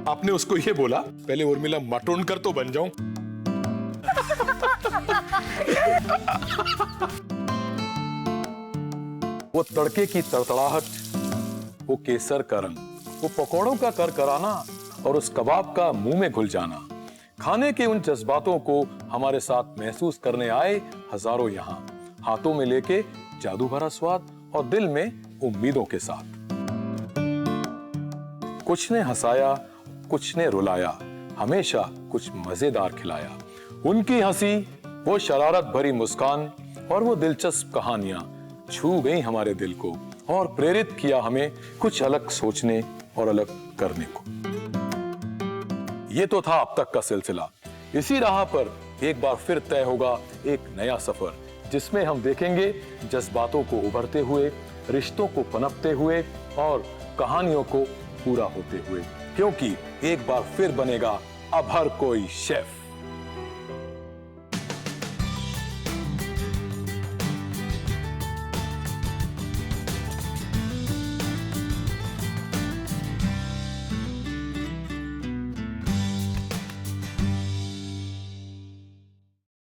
आपने उसको ये बोला, पहले उर्मिला मातोंडकर तो बन जाऊं। वो तड़के की तड़तड़ाहट, वो केसर का रंग, वो पकौड़ों का करकराना और उस कबाब का मुंह में घुल जाना, खाने के उन जज्बातों को हमारे साथ महसूस करने आए हजारों यहाँ, हाथों में लेके जादू भरा स्वाद और दिल में उम्मीदों के साथ। कुछ ने हंसाया, कुछ ने रुलाया, हमेशा कुछ मजेदार खिलाया। उनकी हंसी, वो शरारत भरी मुस्कान और वो दिलचस्प कहानियां छू गई हमारे दिल को और प्रेरित किया हमें कुछ अलग सोचने और अलग करने को। ये तो था अब तक का सिलसिला। इसी राह पर एक बार फिर तय होगा एक नया सफर, जिसमें हम देखेंगे जज्बातों को उभरते हुए, रिश्तों को पनपते हुए और कहानियों को पूरा होते हुए, क्योंकि एक बार फिर बनेगा अब हर कोई शेफ।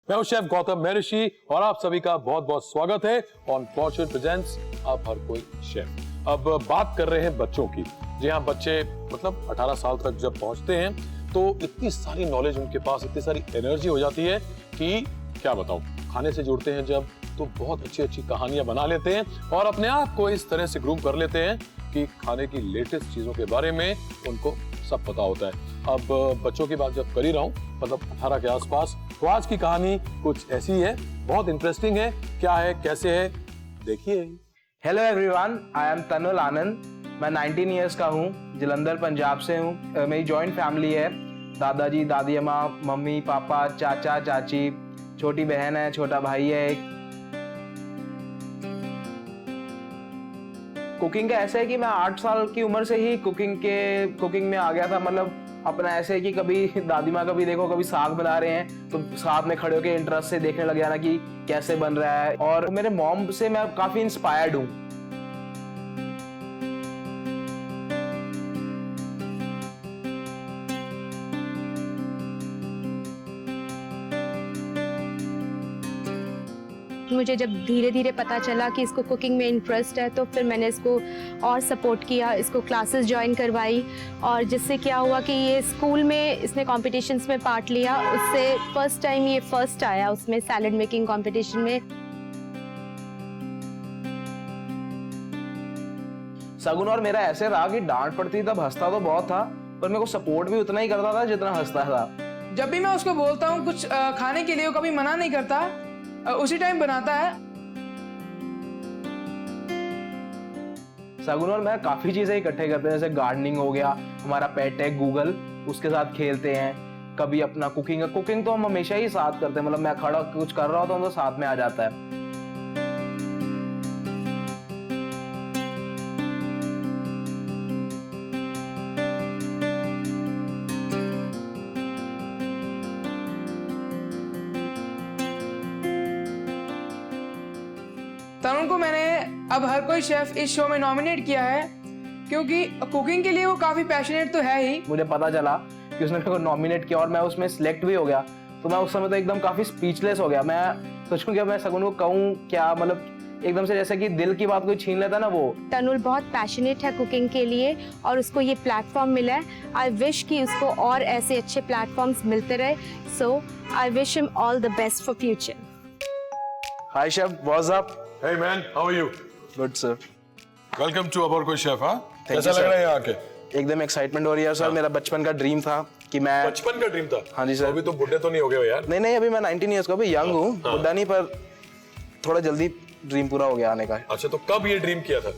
मैं हूं शेफ गौतम महर्षि और आप सभी का बहुत बहुत स्वागत है ऑन फॉर्च्यून प्रेजेंट्स अब हर कोई शेफ। अब बात कर रहे हैं बच्चों की। जी हाँ, बच्चे मतलब 18 साल तक जब पहुंचते हैं तो इतनी सारी नॉलेज उनके पास, इतनी सारी एनर्जी हो जाती है कि क्या बताऊं। खाने से जुड़ते हैं जब तो बहुत अच्छी अच्छी कहानियां बना लेते हैं और अपने आप को इस तरह से ग्रूम कर लेते हैं कि खाने की लेटेस्ट चीजों के बारे में उनको सब पता होता है। अब बच्चों की बात जब कर ही रहा हूँ, मतलब 18 के आसपास, तो आज की कहानी कुछ ऐसी है, बहुत इंटरेस्टिंग है। क्या है, कैसे है, देखिए। हेलो एवरीवन, आई एम तनुल आनंद। मैं 19 इयर्स का हूँ, जलंधर पंजाब से हूँ। मेरी जॉइंट फैमिली है, दादाजी, दादी अम्मा, मम्मी पापा, चाचा चाची, छोटी बहन है, छोटा भाई है एक। कुकिंग का ऐसा है कि मैं 8 साल की उम्र से ही कुकिंग में आ गया था। मतलब अपना ऐसे है कि कभी दादी माँ कभी देखो, कभी साग बना रहे हैं तो साथ में खड़े होकर इंटरेस्ट से देखने लग जाना कि कैसे बन रहा है। और मेरे मॉम से मैं काफी इंस्पायर्ड हूँ। मुझे जब धीरे धीरे पता चला कि इसको कुकिंग में इंटरेस्ट है तो फिर मैंने इसको और सपोर्ट किया, इसको क्लासेस ज्वाइन करवाई और जिससे क्या हुआ कि ये स्कूल में इसने कॉम्पिटिशन्स में पार्ट लिया। उससे फर्स्ट टाइम ये फर्स्ट आया उसमें सैलेड मेकिंग कॉम्पिटिशन में। सगुन और मेरा ऐसे रहा कि डांट पड़ती तब हंसता तो बहुत था, पर मेरे को सपोर्ट भी उतना ही करता था जितना हंसता था। जब भी मैं उसको बोलता हूँ कुछ खाने के लिए, वो कभी मना नहीं करता, उसी टाइम बनाता है। सगुन और मैं काफी चीजें इकट्ठे करते हैं, जैसे गार्डनिंग हो गया, हमारा पेट है गूगल, उसके साथ खेलते हैं। कभी अपना कुकिंग तो हम हमेशा ही साथ करते हैं। मतलब मैं खड़ा कुछ कर रहा होता हूँ तो साथ में आ जाता है। तरुण को मैंने अब हर कोई शेफ इस शो में नॉमिनेट किया है क्योंकि कुकिंग के लिए वो काफी पैशनेट तो है ही। मुझे पता चला कि उसने मेरे को नॉमिनेट किया और मैं उसमें सिलेक्ट भी हो गया, तो मैं उस समय तो एकदम काफी स्पीचलेस हो गया। मैं सोचूं कि मैं सगुन को कहूँ क्या, मतलब एकदम से जैसे कि दिल की बात कोई छीन लेता ना वो। तनुल बहुत पैशनेट है कुकिंग के लिए और उसको ये प्लेटफॉर्म मिला है। आई विश कि उसको और ऐसे अच्छे प्लेटफॉर्म्स मिलते रहे। So I wish him all the best for future. Hi chef, what's up? Hey man, how are you? Good sir. Welcome to अब हर कोई शेफ। हाँ, you, कैसा लग sir. रहा है यहाँ आके? एकदम एक्साइटमेंट हो रही है सर। मेरा बचपन का ड्रीम था कि मैं, बचपन का ड्रीम था? हाँ जी सर। तो अभी तो बुढ़े तो नहीं हो गए हो यार? नहीं अभी मैं 19 ईयर्स का, अभी यंग हूँ, बुढ़ा नहीं, पर थोड़ा जल्दी ड्रीम पूरा हो गया आने का। अच्छा, तो कब ये ड्रीम किया था?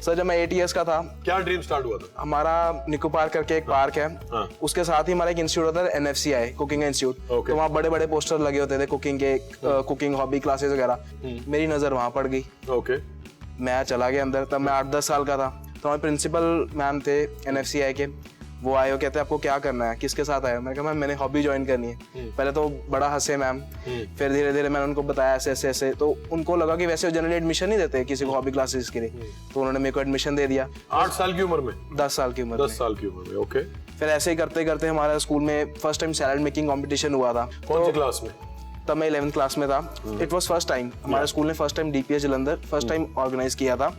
सर जब मैं 8 ईयर्स का था। क्या ड्रीम स्टार्ट हुआ था? हमारा निको पार्क करके एक पार्क है, उसके साथ ही हमारा एक इंस्टीट्यूट होता है, NFCI कुकिंग इंस्टीट्यूट। तो वहाँ बड़े बड़े पोस्टर लगे होते थे कुकिंग के, कुकिंग हॉबी क्लासेस वगैरह। मेरी नजर वहाँ पड़ गई। ओके। मैं चला गया अंदर। तब मैं 8-10 साल का था। तो हमारे प्रिंसिपल मैम थे NFCI के, वो आए, वो कहते हैं आपको क्या करना है, किसके साथ आए हो? मैंने कहा मैम मैंने हॉबी ज्वाइन करनी है। पहले तो बड़ा हंसे मैम, फिर धीरे धीरे मैंने उनको बताया ऐसे ऐसे। तो उनको लगा कि वैसे जनरली एडमिशन नहीं देते किसी को हॉबी क्लासेस के लिए, तो उन्होंने मेरे को एडमिशन दे दिया। 8 साल की उम्र में? 10 साल की उम्र। 10 साल की उम्र में, ओके। फिर ऐसे ही करते करते हमारा स्कूल में first time salad making competition हुआ था। कौन सी क्लास में? तब मैं 11th क्लास में था। इट वाज फर्स्ट टाइम हमारे स्कूल ने first time DPS Jalandhar first time organize किया था।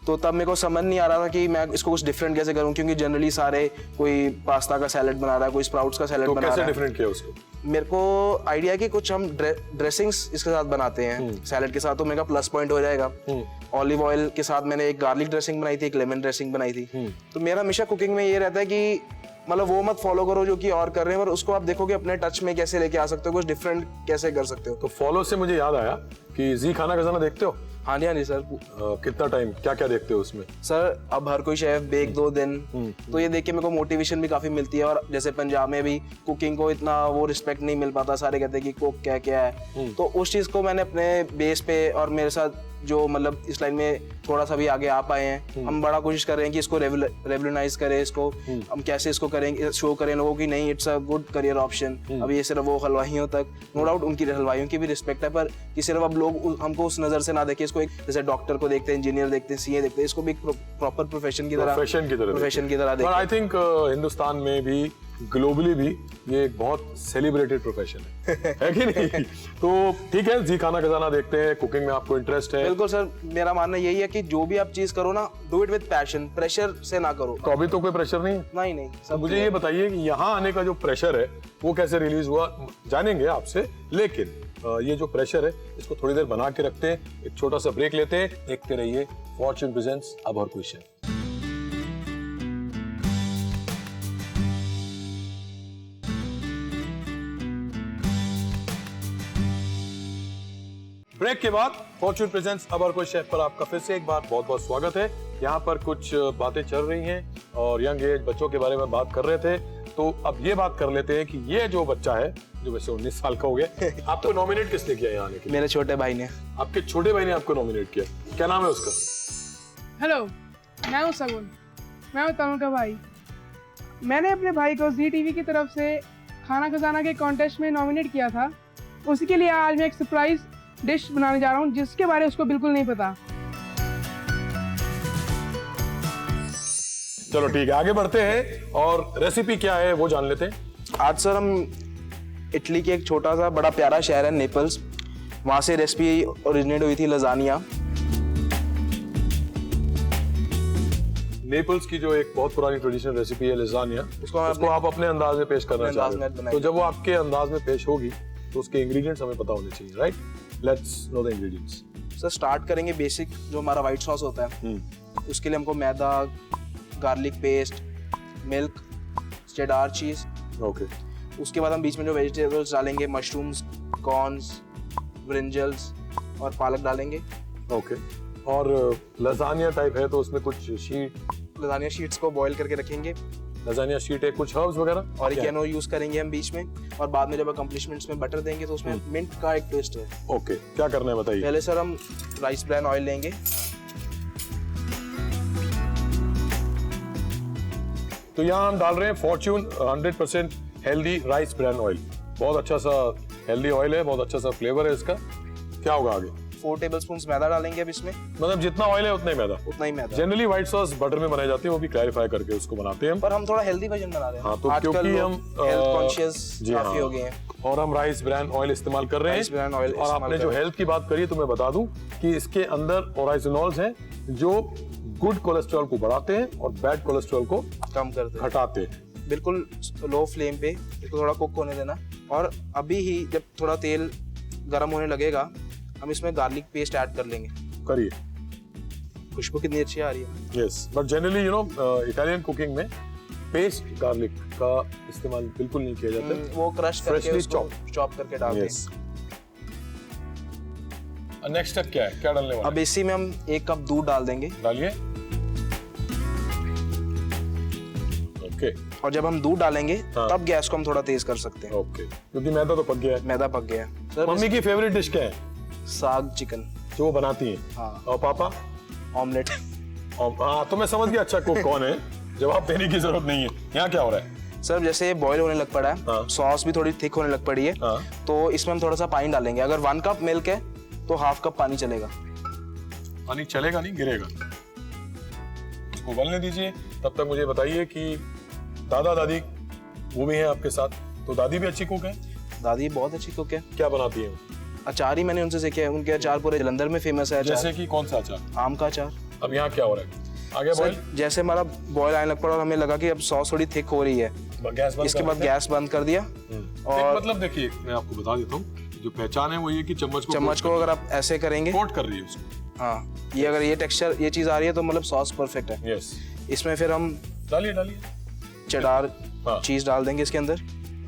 तो तब मेरे को समझ नहीं आ रहा था कि मैं इसको कुछ डिफरेंट कैसे करूं, क्योंकि जनरली सारे कोई पास्ता का सैलेड बना रहा है, कोई स्प्राउट्स का सैलेड तो बना कैसे रहा है। डिफरेंट किया उसको? मेरे को आइडिया कि कुछ हम ड्रेसिंग्स इसके साथ बनाते हैं सैलेड के साथ, तो मेरा प्लस पॉइंट हो जाएगा। ऑलिव ऑयल के साथ मैंने एक गार्लिक ड्रेसिंग बनाई थी, एक लेमन ड्रेसिंग बनाई थी। तो मेरा हमेशा कुकिंग में ये रहता है कि मतलब वो मत फॉलो करो जो कि और कर रहे हैं, पर उसको आप देखो कि अपने टच में कैसे लेके आ सकते हो, कुछ डिफरेंट कैसे कर सकते हो। तो फॉलो से मुझे याद आया कि जी खाना खजाना देखते हो? हाँ जी सर। कितना टाइम, क्या क्या देखते हो उसमें? सर अब हर कोई शेफ बेक 2 दिन, तो ये देख के मेरे को मोटिवेशन भी काफी मिलती है। और जैसे पंजाब में भी कुकिंग को इतना वो रिस्पेक्ट नहीं मिल पाता, सारे कहते हैं कि कुक क्या क्या है। तो उस चीज को मैंने अपने बेस पे और मेरे साथ जो मतलब इस लाइन में थोड़ा सा भी आगे आ पाए हैं, हम बड़ा कोशिश कर रहे हैं कि इसको रेवोल्यूनाइज करें, इसको हम कैसे इसको करेंगे, शो करें लोगों की नहीं it's a good career option. अब ये सिर्फ वो हलवाइयों तक, नो डाउट उनकी हलवाइयों की भी रिस्पेक्ट है, पर कि सिर्फ अब लोग हमको उस नजर से ना देखें, इसको एक जैसे डॉक्टर को देखते हैं, इंजीनियर देखते हैं, CA देखते हैं, इसको भी एक प्रॉपर प्रोफेशन की तरह देखें। आई थिंक हिंदुस्तान में भी ग्लोबली भी ये एक बहुत सेलिब्रेटेड प्रोफेशन है कि नहीं? तो ठीक है, जी खाना खजाना देखते हैं, कुकिंग में आपको इंटरेस्ट है। बिल्कुल सर, मेरा मानना यही है कि जो भी आप चीज करो ना, do it with passion, pressure से ना करो। तो अभी तो कोई प्रेशर नहीं है? नहीं तो मुझे ये बताइए कि यहाँ आने का जो प्रेशर है वो कैसे रिलीज हुआ, जानेंगे आपसे। लेकिन ये जो प्रेशर है इसको थोड़ी देर बना के रखते हैं, एक छोटा सा ब्रेक लेते हैं, देखते रहिए फॉर्च्यून प्रेजेंट्स अब हर कोई शेफ। ब्रेक के बाद फॉर्च्यून प्रेजेंट्स अब हर कोई शेफ पर आपका फिर से एक बार बहुत बहुत स्वागत है। यहाँ पर कुछ बातें चल रही हैं और यंग एज बच्चों के बारे में बात कर रहे थे, तो अब ये बात कर लेते हैं कि ये जो बच्चा है जो वैसे 19 साल का हो गया, आपको नॉमिनेट किसने किया यहाँ आने के लिए? मेरे छोटे भाई ने। आपके छोटे भाई ने आपको नॉमिनेट किया, क्या नाम है उसका? हेलो, मैं हूँ सगुन, मैं हूँ तनु का भाई। मैंने अपने भाई को ZTV की तरफ से खाना खजाना के कॉन्टेस्ट में नॉमिनेट किया था। उसी के लिए आज मैं एक सरप्राइज डिश बनाने जा रहा हूँ जिसके बारे में उसको बिल्कुल नहीं पता। चलो ठीक है, आगे बढ़ते हैं और रेसिपी क्या है वो जान लेते हैं। आज सर हम इटली के एक छोटा सा बड़ा प्यारा शहर है नेपल्स, वहां से रेसिपी ओरिजिनेट हुई थी लजानिया। नेपल्स की जो एक बहुत पुरानी ट्रेडिशनल रेसिपी है लजानिया, उसको आप अपने अंदाज में पेश करना चाहते हैं। तो जब वो आपके अंदाज में पेश होगी तो उसके इंग्रेडिएंट्स हमें पता होने चाहिए, right? Let's know the ingredients. Sir start करेंगे बेसिक जो हमारा व्हाइट सॉस होता है, उसके लिए हमको मैदा, गार्लिक पेस्ट, मिल्क, चेडार चीज। ओके। उसके बाद हम बीच में जो वेजिटेबल्स डालेंगे, मशरूम्स, कॉर्न्स, ब्रिंजल्स और पालक डालेंगे। ओके। और लजानिया टाइप है तो उसमें कुछ शीट, लजानिया शीट्स को बॉईल करके रखेंगे। लजानिया शीट है, कुछ हर्ब्स वगैरह, ऑरिगेनो यूज करेंगे हम बीच में, और बाद में जब अकम्प्लिशमेंट्स में बटर देंगे तो उसमें मिंट का एक ट्विस्ट है। ओके, क्या करना है बताइए। पहले सर हम राइस ब्रान ऑयल लेंगे। तो यहाँ हम डाल रहे हैं Fortune 100% healthy rice bran oil. बहुत अच्छा सा हेल्दी ऑयल है, बहुत अच्छा सा फ्लेवर है इसका। क्या होगा आगे? 4 टेबलस्पून मैदा डालेंगे अब इसमें। मतलब जितना ऑयल है उतना ही मैदा? उतना ही मैदा। जनरली व्हाइट सॉस बटर में बनाई जाती है, वो भी क्लैरिफाई करके उसको बनाते हैं हम। पर हम थोड़ा हेल्दी वर्जन बना रहे हैं। हाँ, तो क्योंकि हम हेल्थ कॉन्शियस काफी हो गए हैं और हम राइस ब्रान ऑयल इस्तेमाल कर रहे राइस ब्रान ऑयल। हैं। और आपने जो हेल्थ की बात करी तो मैं बता दूं कि इसके अंदर ओराइजोनॉल्स हैं जो गुड कोलेस्ट्रॉल को बढ़ाते हैं और बैड कोलेस्ट्रॉल को कम करते हैं, घटाते हैं। बिल्कुल लो फ्लेम पे इसको थोड़ा कुक होने देना। और अभी ही जब थोड़ा तेल गर्म होने लगेगा हम इसमें गार्लिक पेस्ट ऐड कर लेंगे। करिए। खुशबू कितनी अच्छी आ रही है। Yes, but generally you know Italian cooking में पेस्ट गार्लिक का इस्तेमाल बिल्कुल नहीं किया जाता। वो क्रश करके उसको चॉप करके डालते हैं। नेक्स्ट स्टेप क्या है, क्या डालने वाले? अब इसी में हम 1 कप दूध डाल देंगे। डालिए। ओके। और जब हम दूध डालेंगे हाँ। तब गैस को हम थोड़ा तेज कर सकते हैं। ओके, क्योंकि मैदा तो पक गया है। मैदा पक गया है। सर मम्मी की फेवरेट डिश क्या है? साग चिकन जो वो बनाती हैं। हाँ। और पापा? ऑमलेट। हाँ, तो मैं समझ गया अच्छा कुक कौन है, जवाब देने की जरूरत नहीं है। यहाँ क्या हो रहा है? सर जैसे ये बॉईल होने लग पड़ा है, हाँ। सॉस भी थोड़ी थिक होने लग पड़ी है, हाँ। तो इसमें हम थोड़ा सा पानी डालेंगे। अगर 1 कप मिल्क है तो 1/2 कप पानी चलेगा। पानी चलेगा नहीं, गिरेगा। उबलने दीजिए। तब तक मुझे बताइए कि दादा दादी वो भी हैं आपके साथ, तो दादी भी अच्छी कुक है? दादी बहुत अच्छी कुक है। क्या बनाती है? अचार ही मैंने उनसे सीखे हैं, उनके अचार पूरे जलंधर में फेमस है। अचार जैसे कि कौन सा अचार? आम का अचार। अब यहाँ क्या हो रहा है? आगे सर, बॉईल? जैसे हमारा बॉयल आने लग पड़ा और हमें लगा कि अब सॉस थोड़ी थिक हो रही है, गैस बंद इसके कर बाद देते हैं? गैस बंद कर दिया। और और मतलब देखिए मैं आपको बता देता हूँ, जो पहचान है वो ये कि चम्मच को अगर आप ऐसे करेंगे, कोट कर रही है उसको। हाँ, ये अगर ये टेक्सचर ये चीज़ आ रही है तो मतलब सॉस परफेक्ट है। यस, इसमें फिर हम डालिए डालिए। चेडार हाँ। चीज़ डाल देंगे इसके अंदर।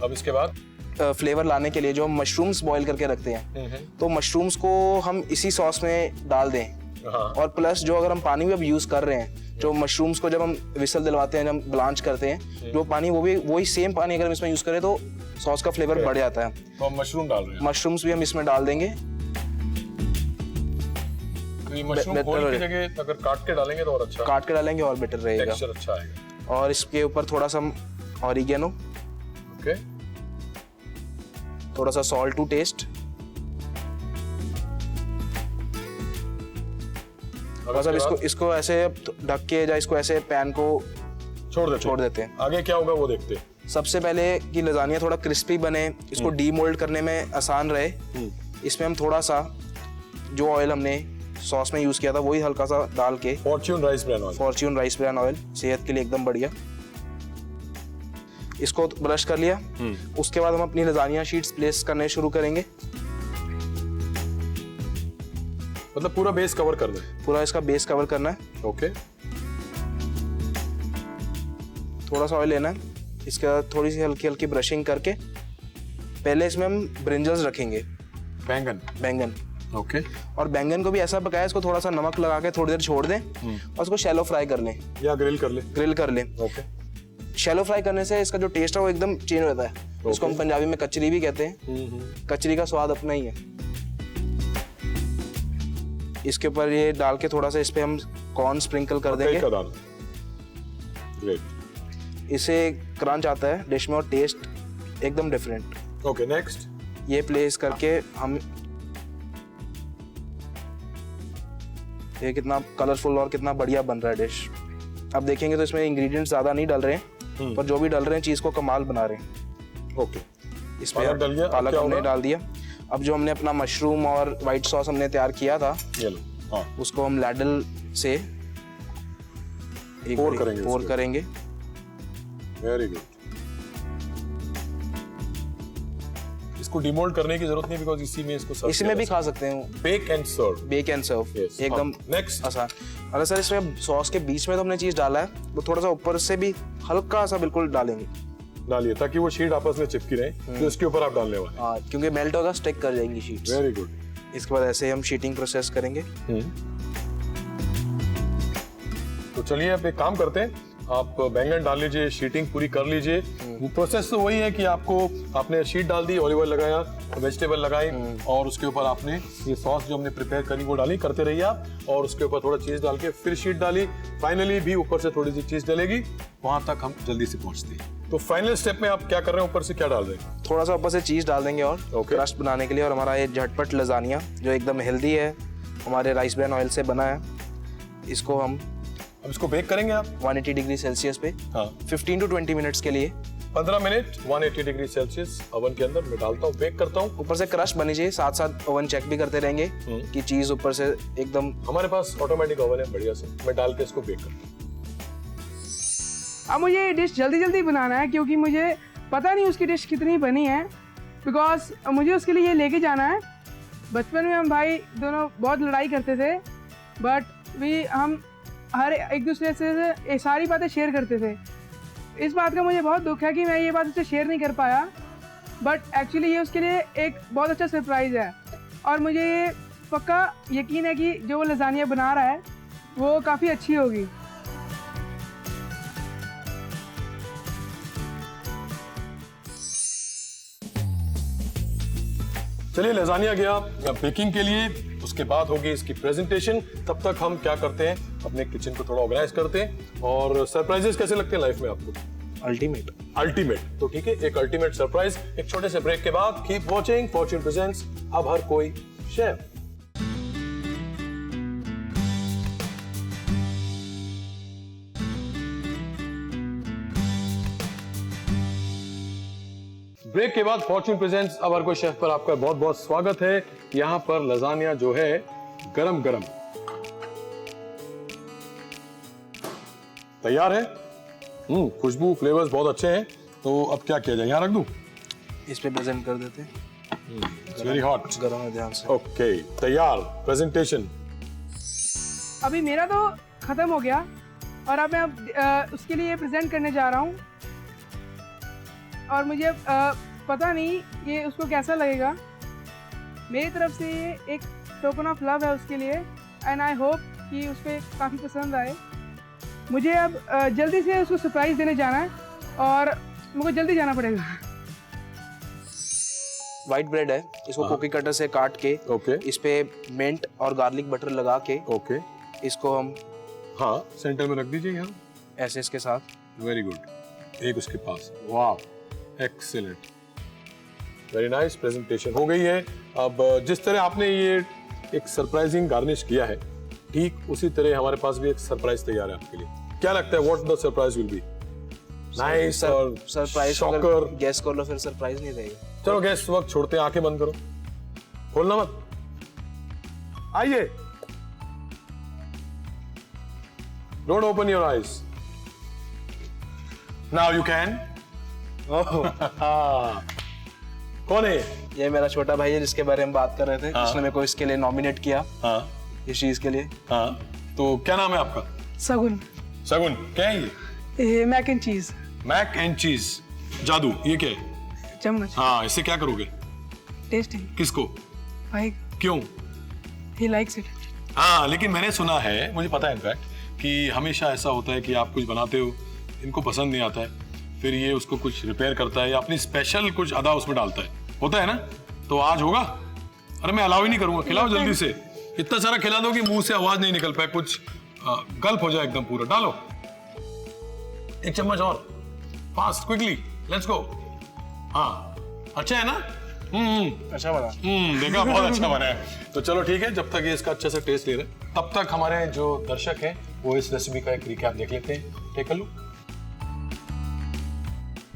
अब इसके बाद फ्लेवर लाने के लिए जो हम मशरूम्स बॉईल करके रखते हैं, तो मशरूम्स को हम इसी सॉस में डाल दें। हाँ और प्लस जो अगर हम पानी भी अब यूज़ कर रहे हैं, जो मशरूम्स को जब हम विसल दिलवाते हैं, जब हम ब्लांच करते हैं, जो पानी वो भी वही सेम पानी अगर हम इसमें यूज़ करें तो सॉस का फ्लेवर बढ़ जाता है। तो हम मशरूम डाल रहे हैं। मशरूम्स भी हम इसमें डाल देंगे। तो ये मशरूम होल की जगह अगर काट के डालेंगे तो और अच्छा काट के डालेंगे और बेटर रहेगा। टेक्सचर अच्छा आएगा। और इसके ऊपर थोड़ा सा हम ऑरिगेनो, ओके, थोड़ा सा सॉल्ट टू टेस्ट। बस अब इसको ऐसे ढक के या इसको ऐसे पैन को छोड़ देते हैं। आगे क्या होगा वो देखते हैं। सबसे पहले कि लजानिया थोड़ा क्रिस्पी बने, इसको डीमोल्ड करने में आसान रहे, इसमें हम थोड़ा सा जो ऑयल हमने सॉस में यूज किया था वही हल्का सा डाल के, Fortune rice bran oil. Fortune rice bran oil सेहत के लिए एकदम बढ़िया, इसको ब्रश कर लिया। उसके बाद हम अपनी लजानिया शीट्स प्लेस करने शुरू करेंगे। मतलब पूरा बेस कवर कर दें? पूरा इसका बेस कवर करना है। ओके, थोड़ा सा ऑयल लेना है, इसके बाद थोड़ी सी हल्की हल्की ब्रशिंग करके पहले इसमें हम ब्रिंजल्स रखेंगे, बैंगन। ओके, और बैंगन को भी ऐसा पकाया, इसको थोड़ा सा नमक लगा के थोड़ी देर छोड़ दें और उसको शैलो फ्राई कर लें या ग्रिल कर लें। ओके, शैलो फ्राई करने से इसका जो टेस्ट है वो एकदम चेंज होता है। इसको हम पंजाबी में कचरी भी कहते हैं। कचरी का स्वाद अपना ही है। इसके ऊपर ये डाल के थोड़ा सा इस पे हम कॉर्न स्प्रिंकल कर देंगे। ग्रेट, इससे क्रंच आता है डिश में और टेस्ट एकदम डिफरेंट। ओके, नेक्स्ट ये प्लेस करके हम ये कितना कलरफुल और कितना बढ़िया बन रहा है डिश। अब देखेंगे तो इसमें इंग्रेडिएंट्स ज़्यादा नहीं डल रहे हैं, पर जो भी डल रहे हैं चीज़ को कमाल बना रहे हैं। ओके, इस पालक डल गया। पालक हमने डाल दिया। अब जो हमने अपना मशरूम और वाइट सॉस हमने तैयार किया था, ये लो, हाँ, उसको हम लैडल से पोर करेंगे। Very good. इसको डिमोल्ड करने की जरूरत नहीं, बिकॉज़ इसी में इसको इसी में भी खा सकते हैं। Bake and serve Yes. एकदम नेक्स्ट आसान। अगर सर इसमें सॉस के बीच में तो हमने चीज डाला है, वो थोड़ा सा ऊपर से भी हल्का सा बिल्कुल डालेंगे। डालिए ताकि वो शीट आपस में चिपकी रहे, तो इसके ऊपर आप डालने वाले। हाँ, क्योंकि मेल्ट होगा, स्टिक कर जाएंगी शीट्स। Very good. इसके बाद ऐसे हम शीटिंग प्रोसेस करेंगे। तो चलिए अब एक काम करते हैं, आप बैंगन डाल लीजिए, शीटिंग पूरी कर लीजिए। वो प्रोसेस तो वही है कि आपने शीट डाल दी, ऑलिव ऑयल लगाया, वेजिटेबल लगाई और उसके ऊपर आपने ये सॉस जो हमने प्रिपेयर करी वो डाली, करते रहिए आप, और उसके ऊपर थोड़ा चीज डाल के फिर शीट डाली, फाइनली भी ऊपर से थोड़ी सी चीज डलेगी, वहां तक हम जल्दी से पहुंचते हैं। तो फाइनल स्टेप में आप क्या कर रहे हैं, ऊपर से क्या डाल रहे हैं? थोड़ा सा ऊपर से चीज डाल देंगे और क्रस्ट बनाने के लिए। और हमारा ये झटपट लजानिया जो एकदम हेल्दी है, हमारे राइस ब्रान ऑयल से बना है, इसको हम अब इसको बेक करेंगे आप 180 डिग्री सेल्सियस पे 15 to 20 मिनट्स के लिए। 15 मिनट 180 डिग्री सेल्सियस ओवन के अंदर मैं डालता हूँ, बेक करता हूँ। ऊपर से क्रस्ट बनी चाहिए, साथ साथ ओवन चेक भी करते रहेंगे कि चीज ऊपर से एकदम। हमारे पास ऑटोमेटिक ओवन है बढ़िया से, मैं डाल के इसको बेक करता हूँ। अब मुझे ये डिश जल्दी जल्दी बनाना है, क्योंकि मुझे पता नहीं उसकी डिश कितनी बनी है, बिकॉज मुझे उसके लिए ये लेके जाना है। बचपन में हम भाई दोनों बहुत लड़ाई करते थे, बट हम हर एक दूसरे से ये सारी बातें शेयर करते थे। इस बात का मुझे बहुत दुख है कि मैं ये बात उससे शेयर नहीं कर पाया, बट एक्चुअली ये उसके लिए एक बहुत अच्छा सरप्राइज़ है। और मुझे ये पक्का यकीन है कि जो वो लजानिया बना रहा है वो काफ़ी अच्छी होगी। चलिए लजानिया गया बेकिंग के लिए, उसके बाद होगी इसकी प्रेजेंटेशन। तब तक हम क्या करते हैं, अपने किचन को थोड़ा ऑर्गेनाइज करते हैं। और सरप्राइजेस कैसे लगते हैं लाइफ में आपको? अल्टीमेट। तो ठीक है, एक अल्टीमेट सरप्राइज एक छोटे से ब्रेक के बाद। कीप वॉचिंग फॉर्च्यून प्रेजेंट्स अब हर कोई शेफ। ब्रेक के बाद फॉर्च्यून प्रेजेंट्स अब हर कोई शेफ पर आपका बहुत बहुत स्वागत है। यहाँ पर लजानिया जो है गरम गरम तैयार है। खुशबू फ्लेवर्स बहुत अच्छे हैं। तो अब क्या किया जाए, यहाँ रख दूं? इस पे प्रेजेंट कर देते हैं। Very hot. गरम है, ध्यान से। ओके तैयार। प्रेजेंटेशन अभी मेरा तो ख़त्म हो गया और अब मैं उसके लिए प्रेजेंट करने जा रहा हूँ और मुझे पता नहीं कि उसको कैसा लगेगा। मेरी तरफ से ये एक टोकन ऑफ लव है उसके लिए एंड आई होप कि उसको काफ़ी पसंद आए। मुझे अब जल्दी से उसको सरप्राइज़ देने जाना है और मुझे जल्दी जाना पड़ेगा। व्हाइट ब्रेड है, इसको कुकी कटर से काट के ओके इस पे मिंट और गार्लिक बटर लगा के ओके इसको हम हाँ सेंटर में रख दीजिए यहाँ। ऐसे इसके साथ। Very good. एक उसके पास। वाह एक्सीलेंट, वेरी नाइस। प्रेजेंटेशन हो गई है। अब जिस तरह आपने ये एक सरप्राइजिंग गार्निश किया है, ठीक उसी तरह हमारे पास भी एक सरप्राइज तैयार है आपके लिए। क्या लगता है what the surprise will be? Nice और सरप्राइज शॉकर। गैस कर लो, फिर सरप्राइज नहीं रहेगा। चलो गैस वक्त छोड़ते हैं, आंखें बंद करो, खोलना मत। आइए, don't open your eyes. Now you can. कौन है? ये मेरा छोटा भाई है जिसके बारे में बात कर रहे थे। उसने मेरे को इसके लिए नॉमिनेट किया। हाँ इस चीज के लिए। हाँ, तो क्या नाम है आपका? सगुन। सगुन। क्या है ये? Mac and cheese. Mac and cheese जादू, ये क्या है? चम्मच। हाँ, इससे क्या करोगे? टेस्टिंग। किसको? भाई क्यों? He likes it. हाँ, लेकिन मैंने सुना है, मुझे पता है इनफैक्ट, कि हमेशा ऐसा होता है कि आप कुछ बनाते हो, इनको पसंद नहीं आता है, फिर ये उसको कुछ रिपेयर करता है या अपनी स्पेशल कुछ अदा उसमें डालता है, होता है ना? तो आज होगा? अरे मैं अलाउ ही नहीं करूंगा, खिलाओ जल्दी से। इतना सारा खिला दो कि मुंह से आवाज नहीं निकल पाए, कुछ गल्प हो जाए एकदम पूरा। डालो एक चम्मच और, फास्ट क्विकली, लेट्स गो। हाँ अच्छा है ना? अच्छा बना। देखा, बहुत अच्छा बना है। तो चलो ठीक है, जब तक ये इसका अच्छे से टेस्ट ले रहे, तब तक हमारे जो दर्शक हैं वो इस रेसिपी का एक रिकैप देख लेते हैं। Take a look.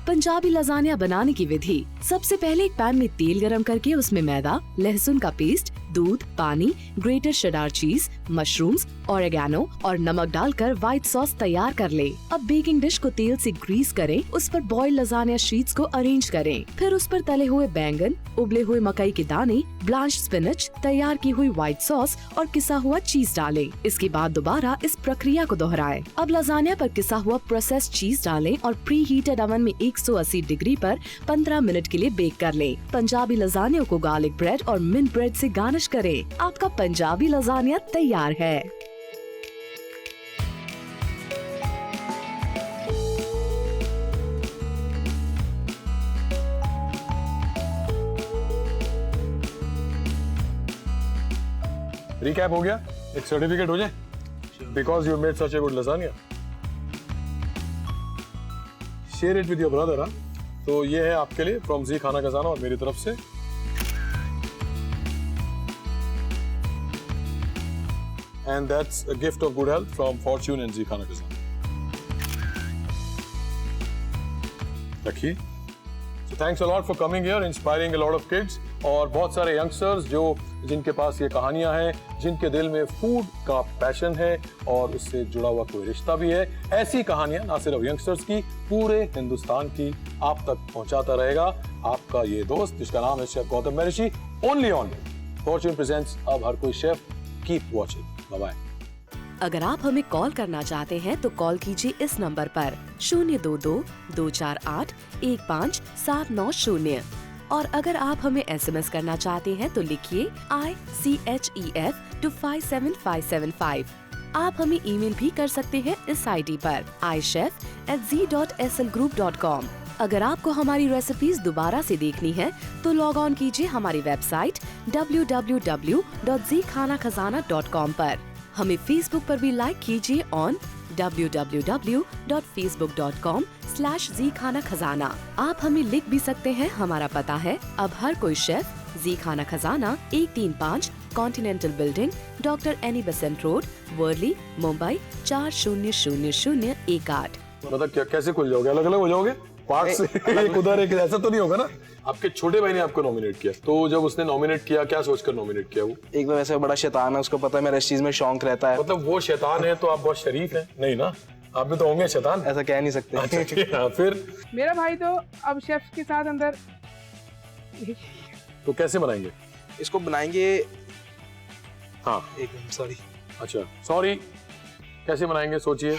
Punjabi lasagna बनाने की विधि। सबसे पहले एक पैन में तेल गरम करके उसमें मैदा, लहसुन का पेस्ट, दूध, पानी, ग्रेटेड शेडार चीज, मशरूम्स, ओरेगानो और नमक डालकर व्हाइट सॉस तैयार कर ले। अब बेकिंग डिश को तेल से ग्रीस करें, उस पर बॉइल्ड लजानिया शीट्स को अरेंज करें। फिर उस पर तले हुए बैंगन, उबले हुए मकई के दाने, ब्लांच स्पिनच, तैयार की हुई व्हाइट सॉस और किसा हुआ चीज डालें। इसके बाद दोबारा इस प्रक्रिया को दोहराएं। अब लजानिया पर किसा हुआ प्रोसेस्ड चीज डालें और प्री हीटेड ओवन में 180 डिग्री पर 15 मिनट के लिए बेक कर लें। पंजाबी लजानिया को गार्लिक ब्रेड और मिंट ब्रेड से गार्निश करें। आपका पंजाबी लजानिया तैयार है। रिकैप हो गया, एक सर्टिफिकेट हो जाए, because you made such a good lasagne. Share it with your brother. तो ये है आपके लिए फ्रॉम जी खाना खजाना और मेरी तरफ से। And that's a gift of good health from Fortune and जी खाना खजाना। रखिए। So thanks a lot for coming here, inspiring a lot of kids और बहुत सारे यंगस्टर्स जिनके पास ये कहानियां हैं, जिनके दिल में फूड का पैशन है और उससे जुड़ा हुआ कोई रिश्ता भी है। ऐसी कहानियां ना सिर्फ यंगस्टर्स की, पूरे हिंदुस्तान की आप तक पहुंचाता रहेगा आपका ये दोस्त जिसका नाम है chef Gautam Maharshi. Only on Fortune presents अब हर कोई chef. Keep watching. Bye bye. अगर आप हमें कॉल करना चाहते हैं तो कॉल कीजिए इस नंबर पर 022-248-15-790। और अगर आप हमें SMS करना चाहते हैं तो लिखिए ICHEF to 57575। आप हमें ईमेल भी कर सकते हैं इस ID पर ishef@z.slgroup.com। अगर आपको हमारी रेसिपीज दोबारा से देखनी है तो लॉग ऑन कीजिए हमारी वेबसाइट www.zkhanakazana.com पर। हमें फेसबुक पर भी लाइक कीजिए ऑन www.facebook.com/zkhanakazana। आप हमें लिख भी सकते हैं, हमारा पता है अब हर कोई शेफ, जी Khana Khazana, 135 continental building, doctor Annie Besant road, Worli, Mumbai 400018। मतलब क्या, कैसे खुल जाओगे? अलग अलग हो जाओगे? पार्ट्स एक उधर एक, ऐसा तो नहीं होगा ना? आपके छोटे भाई ने आपको नॉमिनेट किया, तो जब उसने नॉमिनेट किया क्या सोचकर नॉमिनेट किया वो? एक तो वैसे बड़ा शैतान है, उसको पता है मेरा इस चीज में शौक रहता है। मतलब वो शैतान है तो आप बहुत शरीफ हैं? नहीं ना, आप भी तो होंगे शैतान। ऐसा कह नहीं सकते। अच्छा, हाँ, फिर मेरा भाई तो अब शेफ के साथ अंदर तो कैसे बनाएंगे? इसको बनाएंगे, हाँ एक मिनट सॉरी, अच्छा सॉरी, कैसे बनाएंगे सोचिए।